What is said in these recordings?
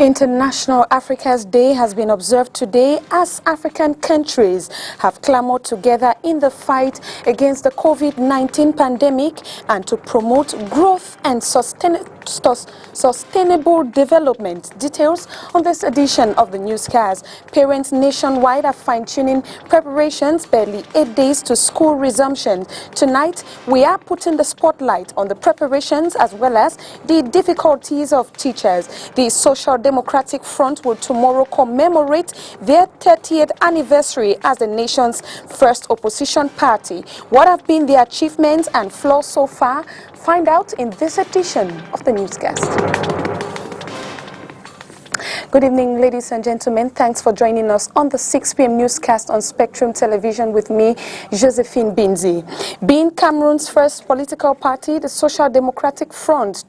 International Africa's Day has been observed today as African countries have clamored together in the fight against the COVID-19 pandemic and to promote growth and sustainable development. Details on this edition of the Newscast. Parents nationwide are fine-tuning preparations barely 8 days to school resumption. Tonight, we are putting the spotlight on the preparations as well as the difficulties of teachers. The Social Democratic Front will tomorrow commemorate their 30th anniversary as the nation's first opposition party. What have been their achievements and flaws so far? Find out in this edition of the Newscast. Good evening, ladies and gentlemen. Thanks for joining us on the 6 p.m. newscast on Spectrum Television with me, Josephine Bindzi. Being Cameroon's first political party, the Social Democratic Front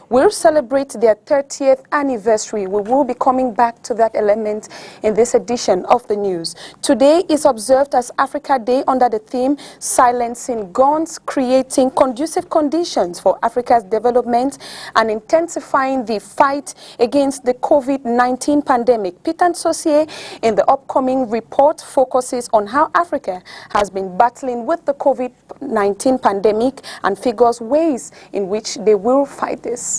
will celebrate their 30th anniversary. We will be coming back to that element in this edition of the news. Today is observed as Africa Day under the theme Silencing Guns, Creating Conducive Conditions for Africa's Development and Intensifying the Fight Against the COVID-19 Pandemic. Peter Nsosier in the upcoming report focuses on how Africa has been battling with the COVID-19 pandemic and figures ways in which they will fight this.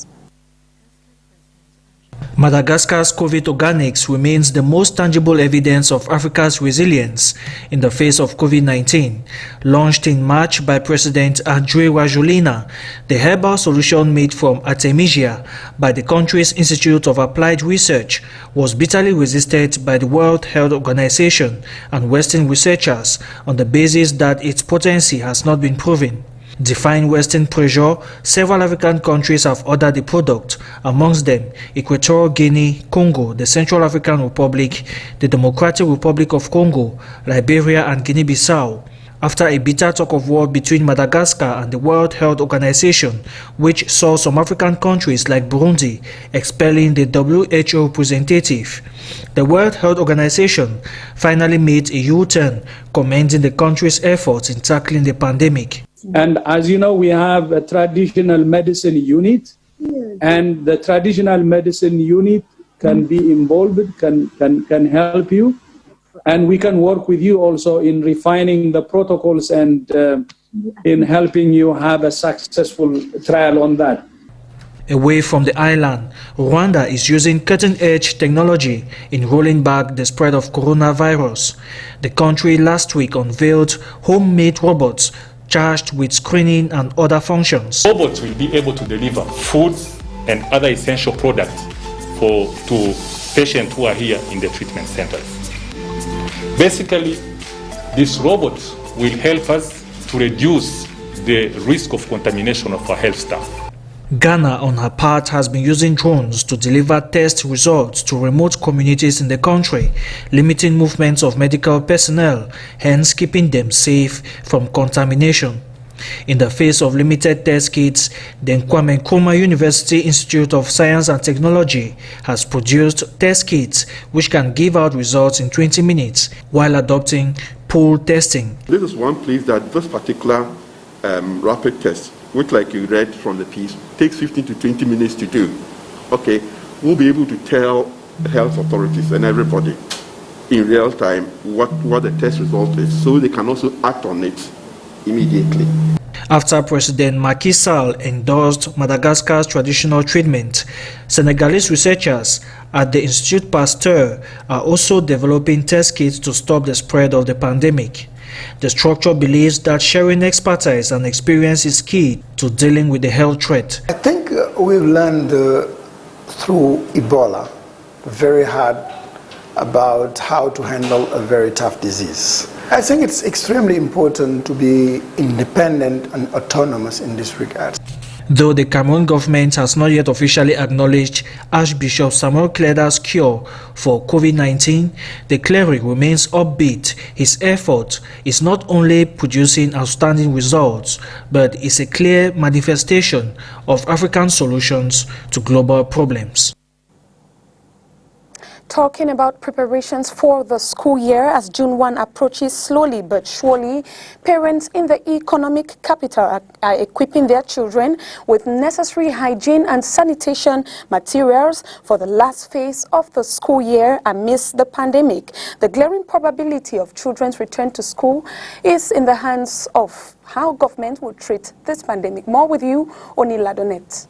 Madagascar's COVID organics remains the most tangible evidence of Africa's resilience in the face of COVID-19. Launched in March by President André Rajoelina, the herbal solution made from Artemisia by the country's Institute of Applied Research was bitterly resisted by the World Health Organization and Western researchers on the basis that its potency has not been proven. Defying Western pressure, several African countries have ordered the product, amongst them Equatorial Guinea, Congo, the Central African Republic, the Democratic Republic of Congo, Liberia and Guinea-Bissau. After a bitter tug-of-war between Madagascar and the World Health Organization, which saw some African countries like Burundi expelling the WHO representative, the World Health Organization finally made a U-turn, commending the country's efforts in tackling the pandemic. And as you know, we have a traditional medicine unit, and the traditional medicine unit can be involved, can help you, and we can work with you also in refining the protocols and in helping you have a successful trial on that. Away from the island, Rwanda is using cutting-edge technology in rolling back the spread of coronavirus. The country last week unveiled homemade robots charged with screening and other functions. Robots will be able to deliver food and other essential products to patients who are here in the treatment centers. Basically, these robots will help us to reduce the risk of contamination of our health staff. Ghana, on her part, has been using drones to deliver test results to remote communities in the country, limiting movements of medical personnel, hence keeping them safe from contamination. In the face of limited test kits, the Kwame Nkrumah University Institute of Science and Technology has produced test kits which can give out results in 20 minutes while adopting pool testing. This is one place that this particular rapid test, which, like you read from the piece, takes 15 to 20 minutes to do. Okay, we'll be able to tell the health authorities and everybody in real time what the test result is, so they can also act on it immediately. After President Macky Sall endorsed Madagascar's traditional treatment, Senegalese researchers at the Institut Pasteur are also developing test kits to stop the spread of the pandemic. The structure believes that sharing expertise and experience is key to dealing with the health threat. I think we've learned through Ebola very hard about how to handle a very tough disease. I think it's extremely important to be independent and autonomous in this regard. Though the Cameroon government has not yet officially acknowledged Archbishop Samuel Kleda's cure for COVID-19, the cleric remains upbeat. His effort is not only producing outstanding results, but is a clear manifestation of African solutions to global problems. Talking about preparations for the school year as June 1 approaches slowly but surely, parents in the economic capital are equipping their children with necessary hygiene and sanitation materials for the last phase of the school year amidst the pandemic. The glaring probability of children's return to school is in the hands of how government will treat this pandemic. More with you, Oni Ladonet.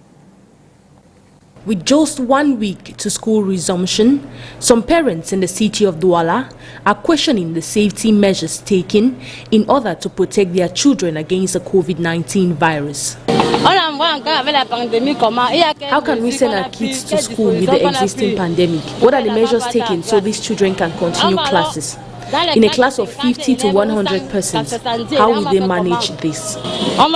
With just 1 week to school resumption, some parents in the city of Douala are questioning the safety measures taken in order to protect their children against the COVID-19 virus. How can we send our kids to school with the existing pandemic? What are the measures taken so these children can continue classes? In a class of 50 to 100 persons, how will they manage this? On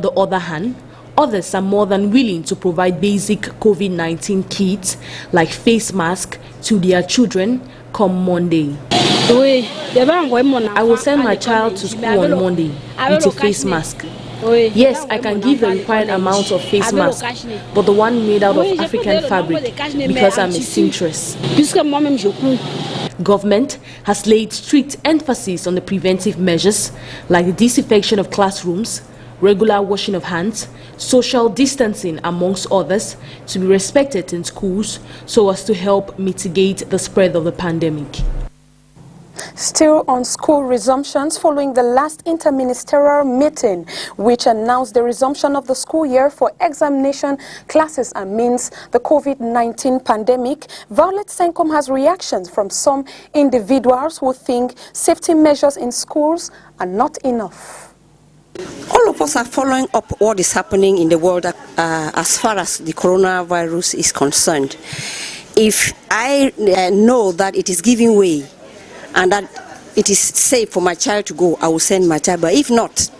the other hand, others are more than willing to provide basic COVID-19 kits like face masks to their children come Monday. I will send my child to school on Monday with a face mask. Yes, I can give the required amount of face mask, but the one made out of African fabric because I'm a seamstress. Government has laid strict emphasis on the preventive measures like the disinfection of classrooms, regular washing of hands, social distancing, amongst others, to be respected in schools so as to help mitigate the spread of the pandemic. Still on school resumptions following the last interministerial meeting, which announced the resumption of the school year for examination classes amidst the COVID-19 pandemic, Violet Senkom has reactions from some individuals who think safety measures in schools are not enough. All of us are following up what is happening in the world as far as the coronavirus is concerned. If I know that it is giving way and that it is safe for my child to go, I will send my child. But if not,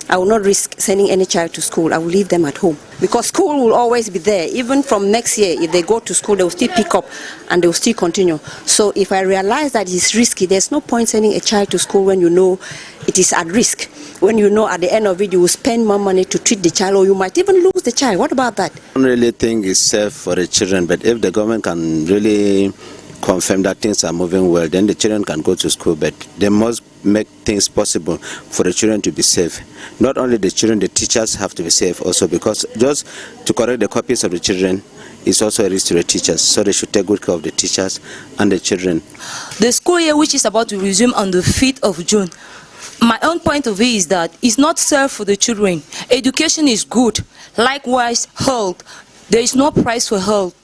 I will not risk sending any child to school. I will leave them at home. Because school will always be there. Even from next year, if they go to school, they will still pick up and they will still continue. So if I realize that it's risky, there's no point sending a child to school when you know it is at risk. When you know at the end of it, you will spend more money to treat the child, or you might even lose the child. What about that? I don't really think it's safe for the children, but if the government can really confirm that things are moving well, then the children can go to school, but they must make things possible for the children to be safe. Not only the children, the teachers have to be safe also, because just to correct the copies of the children is also a risk to the teachers, so they should take good care of the teachers and the children. The school year, which is about to resume on the 5th of June, my own point of view is that it's not safe for the children. Education is good. Likewise, health. There is no price for health.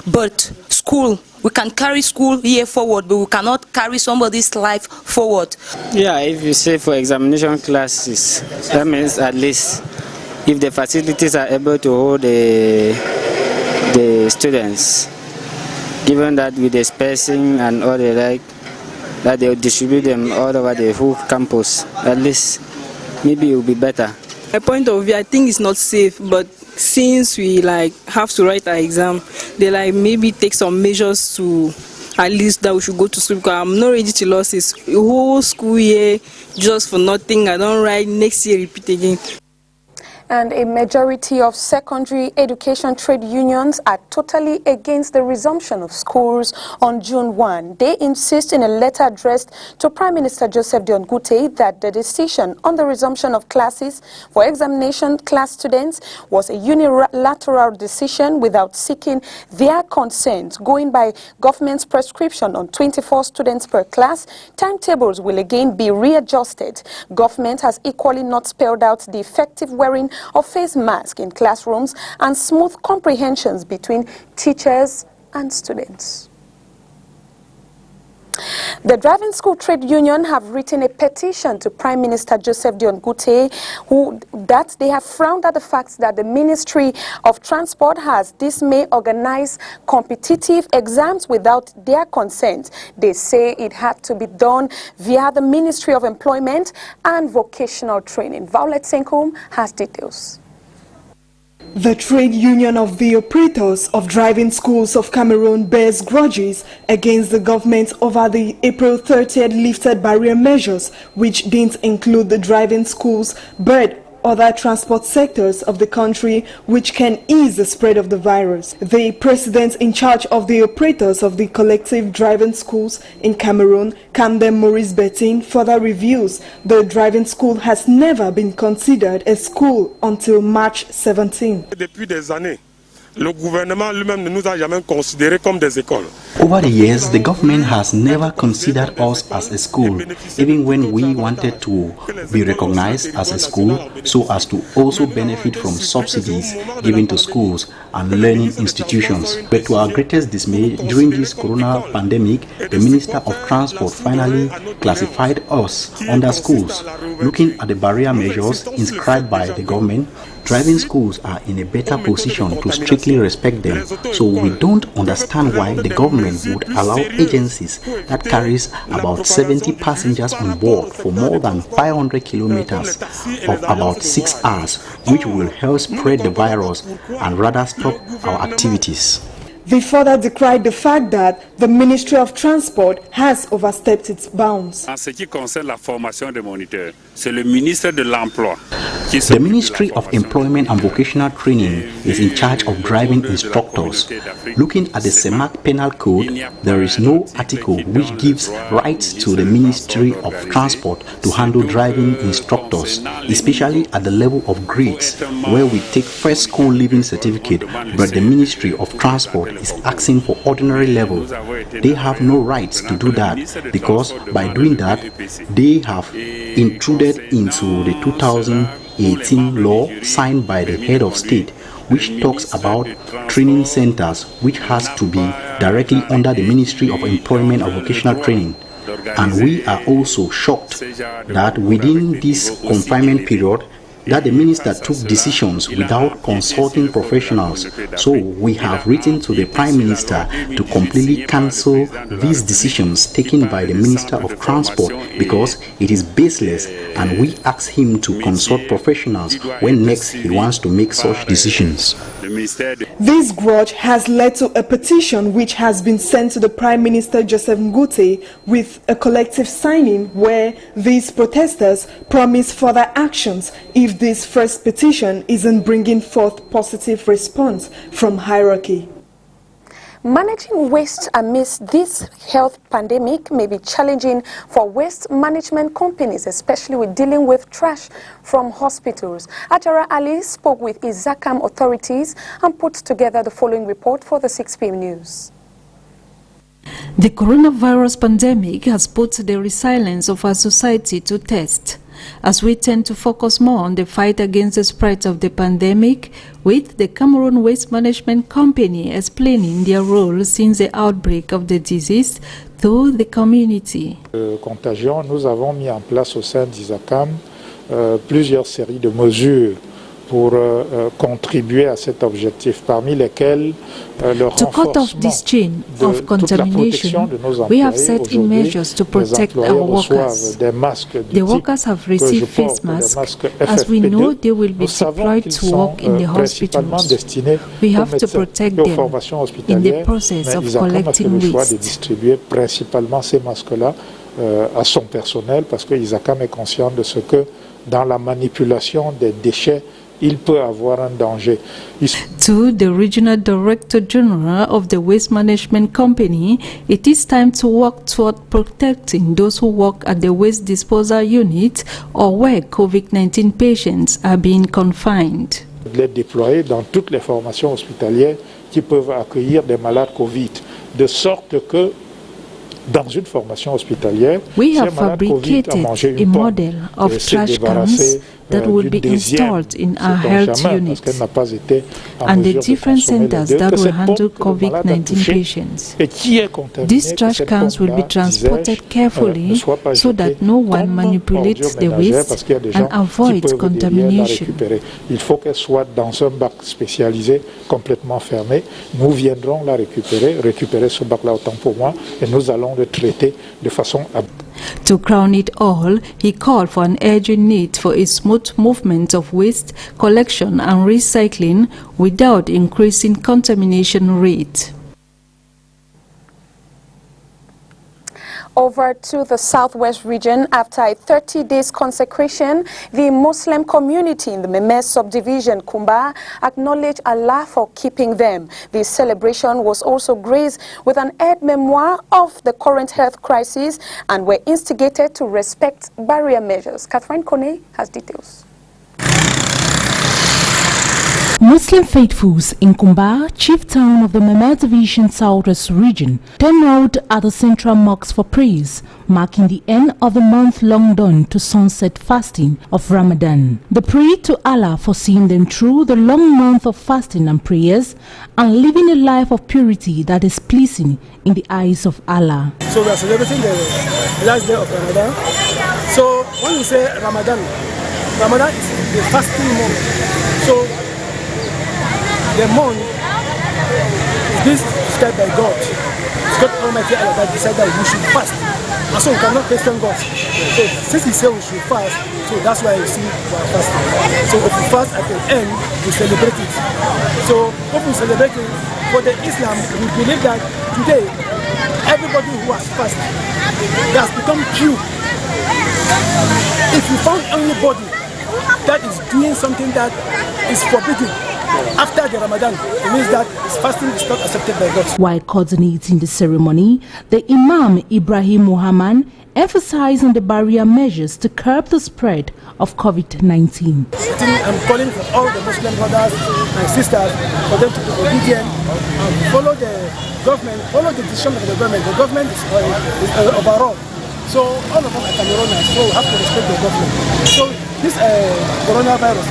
But school, we can carry school year forward, but we cannot carry somebody's life forward. Yeah, if you say for examination classes, that means at least if the facilities are able to hold the students, given that with the spacing and all the like, that they will distribute them all over the whole campus, at least maybe it will be better. My point of view, I think it's not safe, but since we have to write our exam, they maybe take some measures to at least that we should go to school, because I'm not ready to lose this whole school year just for nothing. I don't write next year, repeat again. And a majority of secondary education trade unions are totally against the resumption of schools on June 1. They insist in a letter addressed to Prime Minister Joseph Dion-Gute that the decision on the resumption of classes for examination class students was a unilateral decision without seeking their consent. Going by government's prescription on 24 students per class, timetables will again be readjusted. Government has equally not spelled out the effective wearing of face masks in classrooms and smooth comprehensions between teachers and students. The driving school trade union have written a petition to Prime Minister Joseph Dion-Gute that they have frowned at the fact that the Ministry of Transport has this May organized competitive exams without their consent. They say it had to be done via the Ministry of Employment and Vocational Training. Violet Senkom has details. The trade union of the operators of driving schools of Cameroon bears grudges against the government over the April 30th lifted barrier measures, which didn't include the driving schools but other transport sectors of the country which can ease the spread of the virus. The president in charge of the operators of the collective driving schools in Cameroon, Condemns, further reviews the driving school has never been considered a school until March 17. Depuis des années, le gouvernement lui-même ne nous a jamais considérés comme des écoles. Over the years, the government has never considered us as a school, even when we wanted to be recognized as a school so as to also benefit from subsidies given to schools and learning institutions. But to our greatest dismay, during this corona pandemic, the Minister of Transport finally classified us under schools. Looking at the barrier measures inscribed by the government, driving schools are in a better position to strictly respect them, so we don't understand why the government would allow agencies that carries about 70 passengers on board for more than 500 kilometers of about 6 hours, which will help spread the virus and rather stop our activities. They further decried the fact that the Ministry of Transport has overstepped its bounds. En ce qui concerne la formation des moniteurs, c'est le ministre de l'Emploi. The Ministry of Employment and Vocational Training is in charge of driving instructors. Looking at the CEMAC Penal Code, there is no article which gives rights to the Ministry of Transport to handle driving instructors, especially at the level of grades, where we take first school leaving certificate, but the Ministry of Transport is asking for ordinary level. They have no rights to do that, because by doing that, they have intruded into the 2018 law signed by the head of state, which talks about training centers, which has to be directly under the Ministry of Employment and Vocational Training. And we are also shocked that within this confinement period, that the minister took decisions without consulting professionals. So we have written to the Prime Minister to completely cancel these decisions taken by the Minister of Transport, because it is baseless, and we ask him to consult professionals when next he wants to make such decisions. This grudge has led to a petition which has been sent to the Prime Minister Josephine Bindzi with a collective signing where these protesters promise further actions if this first petition isn't bringing forth positive response from hierarchy. Managing waste amidst this health pandemic may be challenging for waste management companies, especially with dealing with trash from hospitals. Ajara Ali spoke with Izakam authorities and put together the following report for the 6 p.m. news. The coronavirus pandemic has put the resilience of our society to test, as we tend to focus more on the fight against the spread of the pandemic, with the Cameroon Waste Management Company explaining their role since the outbreak of the disease to the community. Contagion, nous avons mis en place au sein d'Izakam plusieurs séries de mesures pour contribuer à cet objectif, parmi lesquels le to cut off this chain of contamination, we have set in measures to protect our workers. The workers have received face masks. As we know, they will be deployed to work in the hospitals. We have to protect them in the process of collecting waste. Distribuer principalement ces masques-là à son personnel, parce que Izakam est conscient de ce que dans la manipulation des déchets, il peut avoir un danger. To the Regional Director General of the Waste Management Company, it is time to work toward protecting those who work at the waste disposal unit or where COVID-19 patients are being confined. Les déployer dans toutes les formations hospitalières qui peuvent accueillir des malades Covid, de sorte que dans une formation hospitalière, we have fabricated a model of trash cans that will be installed in our health units and the different centers that will handle COVID-19 patients. These trash cans will be transported carefully so that no one manipulates the waste and avoids contamination. Il faut qu'elle soit dans un bac spécialisé, complètement fermé. Nous viendrons la récupérer ce bac-là autant pour moi, et nous allons le traiter de façon à... To crown it all, he called for an urgent need for a smooth movement of waste collection and recycling without increasing contamination rate. Over to the southwest region, after a 30 days consecration, the Muslim community in the Memes subdivision, Kumba, acknowledged Allah for keeping them. The celebration was also graced with an aide-memoire of the current health crisis and were instigated to respect barrier measures. Catherine Kone has details. Muslim faithfuls in Kumba, chief town of the Memes Division Southwest region, turned out at the central mosque for prayers, marking the end of the month-long dawn to sunset fasting of Ramadan. They prayed to Allah for seeing them through the long month of fasting and prayers and living a life of purity that is pleasing in the eyes of Allah. So we are celebrating the last day of Ramadan. So when you say Ramadan, Ramadan is the fasting month. So the month is set by God. It's God Almighty Allah that decided that we should fast. And so we cannot question God. So since He said we should fast, so that's why you see we are fasting. So if we fast at the end, we celebrate it. So if we celebrate it, for the Islam, we believe that today, everybody who has fasted, they has become pure. If you found anybody that is doing something that is forbidden, after the Ramadan, it means that his fasting is not accepted by God. While coordinating the ceremony, the Imam Ibrahim Muhammad emphasized on the barrier measures to curb the spread of COVID-19. I'm calling for all the Muslim brothers and sisters for them to be obedient and follow the government, follow the decision of the government. The government is overall. So all of us are Cameroonians, so we have to respect the government. So this coronavirus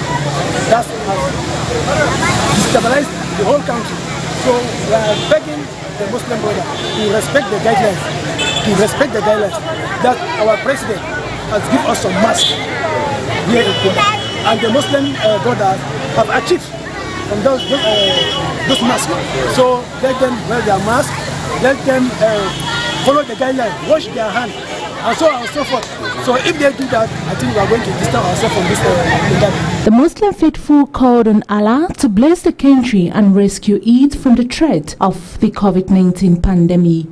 has destabilized the whole country. So we are begging the Muslim brother to respect the guidelines, that our president has given us some masks here in Cuba. And the Muslim brothers have achieved from those masks. So let them wear their mask, let them follow the guidelines, wash their hands, and so on and so forth. So if they do that, I think we are going to distance ourselves from this pandemic. The Muslim faithful called on Allah to bless the country and rescue it from the threat of the COVID-19 pandemic.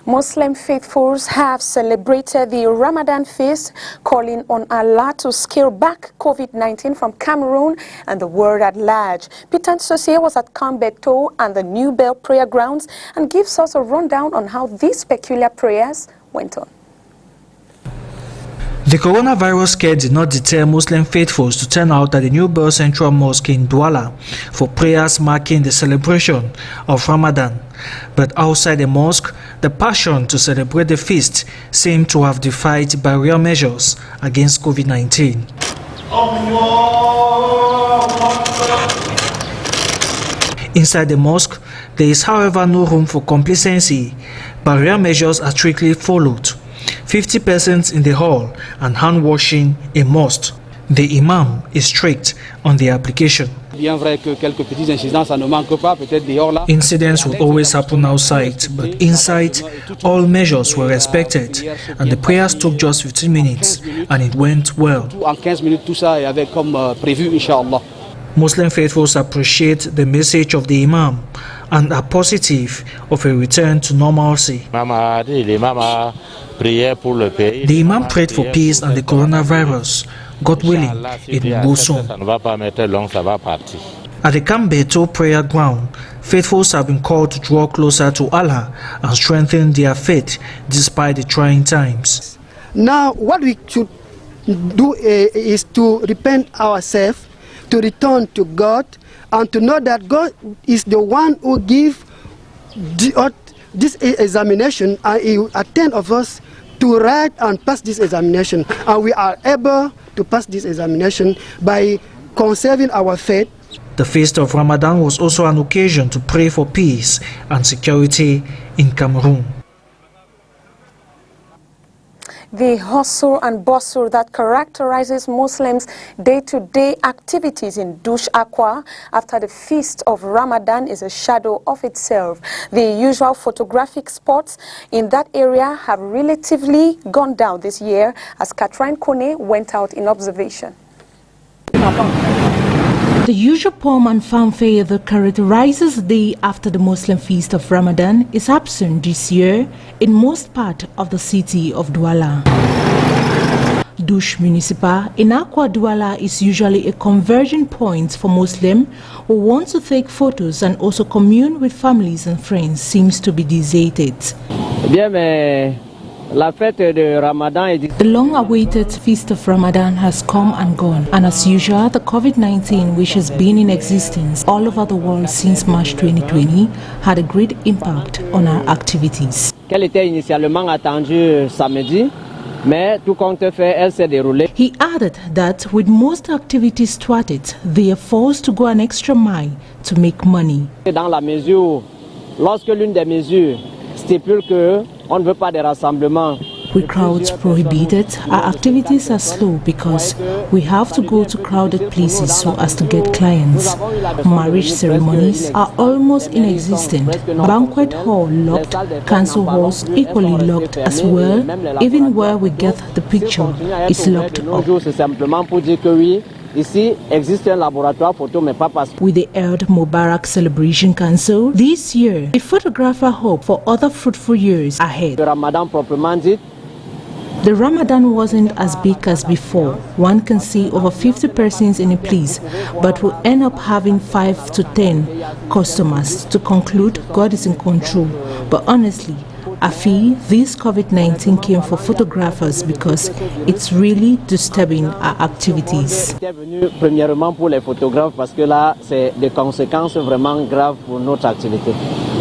Muslim faithfuls have celebrated the Ramadan feast, calling on Allah to scale back COVID-19 from Cameroon and the world at large. Peter Sosie was at Cambeto and the New Bell prayer grounds and gives us a rundown on how these peculiar prayers went on. The coronavirus scare did not deter Muslim faithfuls to turn out at the New Bell Central Mosque in Douala for prayers marking the celebration of Ramadan. But outside the mosque, the passion to celebrate the feast seemed to have defied barrier measures against COVID-19. Inside the mosque, there is however no room for complacency. Barrier measures are strictly followed. 50 persons in the hall and hand washing a must. The Imam is strict on the application. Incidents would always happen outside, but inside, all measures were respected, and the prayers took just 15 minutes, and it went well. Muslim faithfuls appreciate the message of the Imam and are positive of a return to normalcy. The Imam prayed for peace and the coronavirus. God willing, it will go soon. At the Cambeto prayer ground, faithfuls have been called to draw closer to Allah and strengthen their faith despite the trying times. Now, what we should do is to repent ourselves, to return to God, and to know that God is the one who gives this examination, and He will attend of us to write and pass this examination. And we are able to pass this examination by conserving our faith. The feast of Ramadan was also an occasion to pray for peace and security in Cameroon. The hustle and bustle that characterizes Muslims' day-to-day activities in Dush Aqua after the feast of Ramadan is a shadow of itself. The usual photographic spots in that area have relatively gone down this year as Catherine Kone went out in observation. The usual pomp and fanfare that characterizes the day after the Muslim feast of Ramadan is absent this year in most part of the city of Douala. Douche Municipal in Akwa Douala is usually a converging point for Muslims who want to take photos and also commune with families and friends seems to be deserted. The long-awaited feast of Ramadan has come and gone, and as usual, the COVID-19, which has been in existence all over the world since March 2020, had a great impact on our activities. He added that with most activities thwarted, they are forced to go an extra mile to make money. With crowds prohibited, our activities are slow because we have to go to crowded places so as to get clients. Marriage ceremonies are almost inexistent. Banquet hall locked, council halls equally locked as well. Even where we get the picture, it's locked up. With the Eid Mubarak Celebration Council, this year, the photographer hoped for other fruitful years ahead. The Ramadan wasn't as big as before. One can see over 50 persons in a place, but will end up having 5 to 10 customers. To conclude, God is in control. But honestly, I feel this COVID-19 came for photographers because it's really disturbing our activities.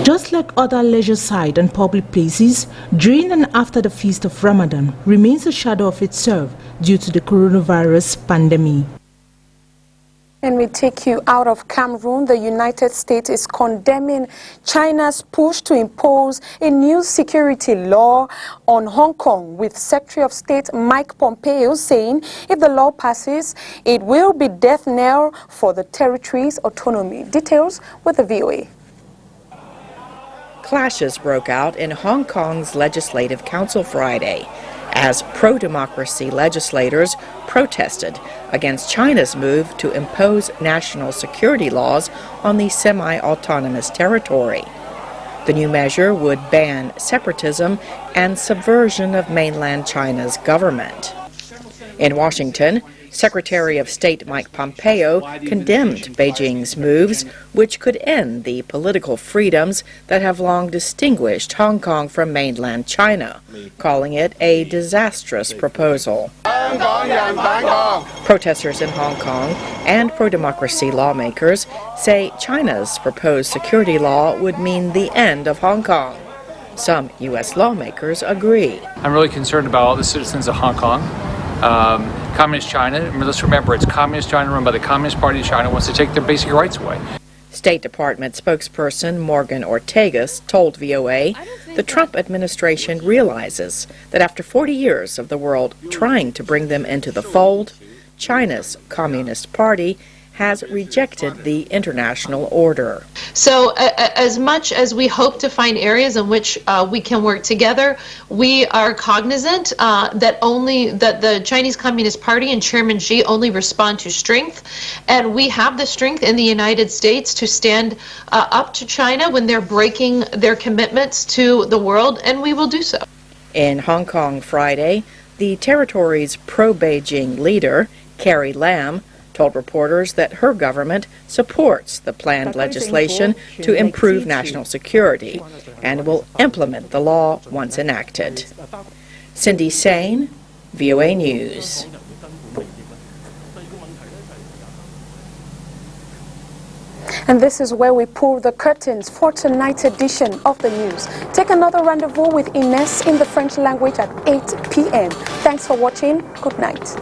Just like other leisure sites and public places, during and after the feast of Ramadan remains a shadow of itself due to the coronavirus pandemic. And we take you out of Cameroon. The United States is condemning China's push to impose a new security law on Hong Kong, with Secretary of State Mike Pompeo saying if the law passes, it will be death knell for the territory's autonomy. Details with the VOA. Clashes broke out in Hong Kong's Legislative Council Friday as pro-democracy legislators protested against China's move to impose national security laws on the semi-autonomous territory. The new measure would ban separatism and subversion of mainland China's government. In Washington, Secretary of State Mike Pompeo condemned Beijing's moves, which could end the political freedoms that have long distinguished Hong Kong from mainland China, calling it a disastrous proposal. Protesters in Hong Kong and pro-democracy lawmakers say China's proposed security law would mean the end of Hong Kong. Some U.S. lawmakers agree. I'm really concerned about all the citizens of Hong Kong. Communist China, let's remember, it's Communist China run by the Communist Party of China, wants to take their basic rights away. State Department spokesperson Morgan Ortagus told VOA the Trump administration realizes that after 40 years of the world trying to bring them into the fold, China's Communist Party has rejected the international order. So as much as we hope to find areas in which we can work together, we are cognizant that the Chinese Communist Party and Chairman Xi only respond to strength, and we have the strength in the United States to stand up to China when they're breaking their commitments to the world, and we will do so. In Hong Kong Friday, the territory's pro-Beijing leader, Carrie Lam, told reporters that her government supports the planned legislation to improve national security and will implement the law once enacted. Cindy Sain, VOA News. And this is where we pull the curtains for tonight's edition of the news. Take another rendezvous with Ines in the French language at 8 p.m. Thanks for watching. Good night.